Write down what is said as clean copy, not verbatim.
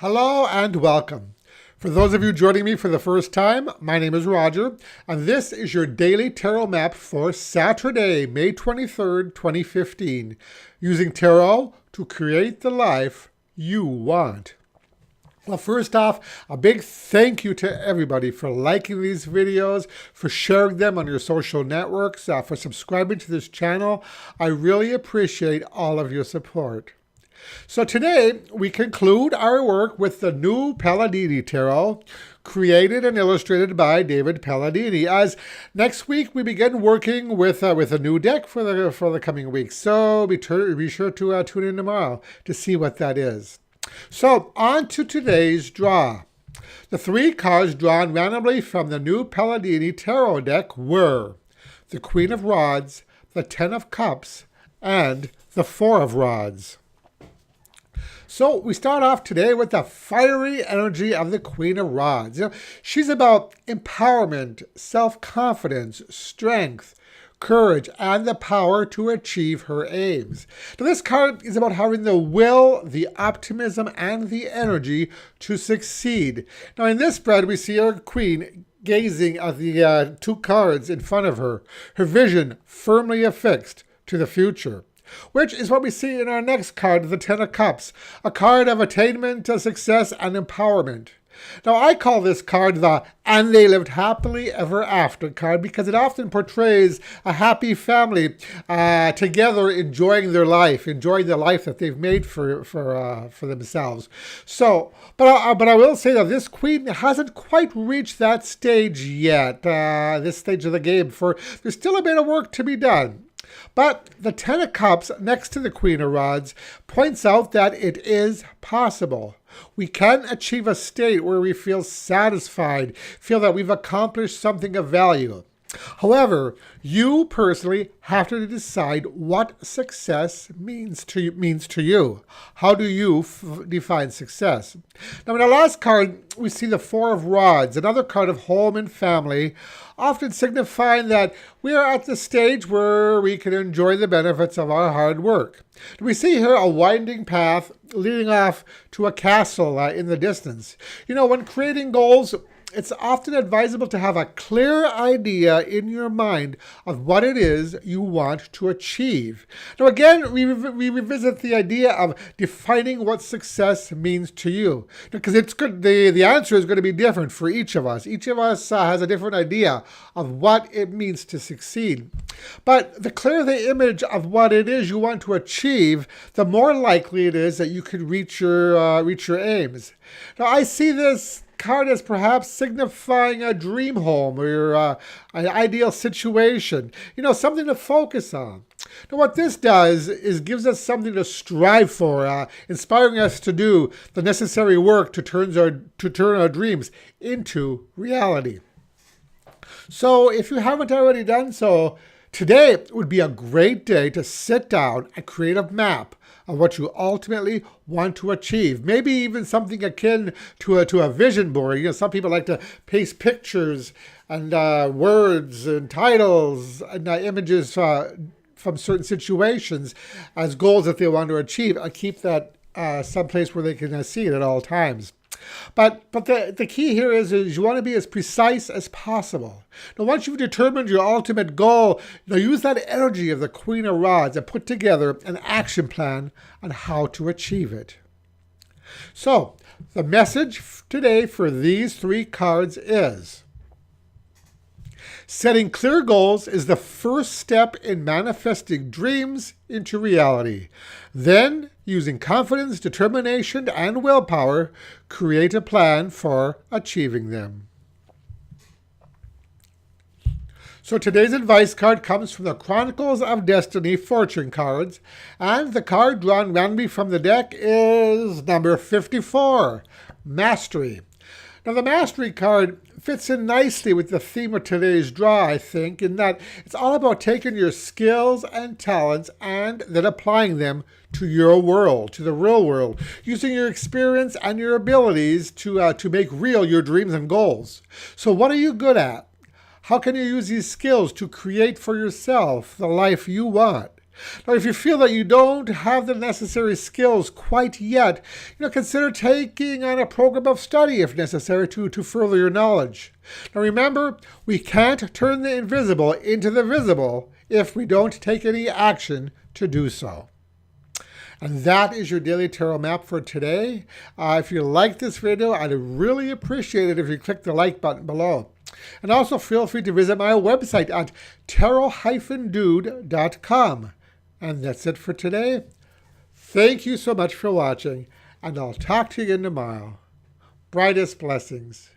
Hello and welcome. For those of you joining me for the first time, my name is Roger, and this is your daily tarot map for Saturday, May 23rd, 2015, using tarot to create the life you want. Well, first off, a big thank you to everybody for liking these videos, for sharing them on your social networks, for subscribing to this channel. I really appreciate all of your support. So today, we conclude our work with the new Palladini tarot, created and illustrated by David Palladini, as next week we begin working with a new deck for the coming week. So be sure to tune in tomorrow to see what that is. So, on to today's draw. The three cards drawn randomly from the new Palladini tarot deck were the Queen of Rods, the Ten of Cups, and the Four of Rods. So we start off today with the fiery energy of the Queen of Rods. She's about empowerment, self-confidence, strength, courage, and the power to achieve her aims. Now, this card is about having the will, the optimism, and the energy to succeed. Now, in this spread, we see our queen gazing at the two cards in front of her, her vision firmly affixed to the future, which is what we see in our next card, the Ten of Cups, a card of attainment, success, and empowerment. Now, I call this card the "and they lived happily ever after" card because it often portrays a happy family together enjoying their life, enjoying the life that they've made for themselves. So, but I will say that this queen hasn't quite reached that stage yet, this stage of the game, for there's still a bit of work to be done. But the Ten of Cups next to the Queen of Rods points out that it is possible. We can achieve a state where we feel satisfied, feel that we've accomplished something of value. However, you personally have to decide what success means to you. How do you define success? Now, in the last card, we see the Four of Rods, another card of home and family, often signifying that we are at the stage where we can enjoy the benefits of our hard work. We see here a winding path leading off to a castle in the distance. When creating goals, it's often advisable to have a clear idea in your mind of what it is you want to achieve. Now, again, we revisit the idea of defining what success means to you, because it's good. The answer is going to be different for each of us. Each of us has a different idea of what it means to succeed. But the clearer the image of what it is you want to achieve, the more likely it is that you could reach your aims. Now, I see this card as perhaps signifying a dream home or an ideal situation, something to focus on. Now, what this does is gives us something to strive for, inspiring us to do the necessary work to turn our dreams into reality. So if you haven't already done so, today would be a great day to sit down and create a map of what you ultimately want to achieve. Maybe even something akin to a vision board. Some people like to paste pictures and words and titles and images from certain situations as goals that they want to achieve, and keep that someplace where they can see it at all times. But the key here is you want to be as precise as possible. Now, once you've determined your ultimate goal, use that energy of the Queen of Rods and put together an action plan on how to achieve it. So, the message today for these three cards is: setting clear goals is the first step in manifesting dreams into reality. Then, using confidence, determination, and willpower, create a plan for achieving them. So today's advice card comes from the Chronicles of Destiny fortune cards, and the card drawn randomly from the deck is number 54, Mastery. Now, the Mastery card fits in nicely with the theme of today's draw, I think, in that it's all about taking your skills and talents and then applying them to your world, to the real world, using your experience and your abilities to make real your dreams and goals. So what are you good at? How can you use these skills to create for yourself the life you want? Now, if you feel that you don't have the necessary skills quite yet, consider taking on a program of study if necessary to further your knowledge. Now, remember, we can't turn the invisible into the visible if we don't take any action to do so. And that is your daily tarot map for today. If you like this video, I'd really appreciate it if you click the like button below. And also feel free to visit my website at tarot-dude.com. And that's it for today. Thank you so much for watching, and I'll talk to you again tomorrow. Brightest blessings.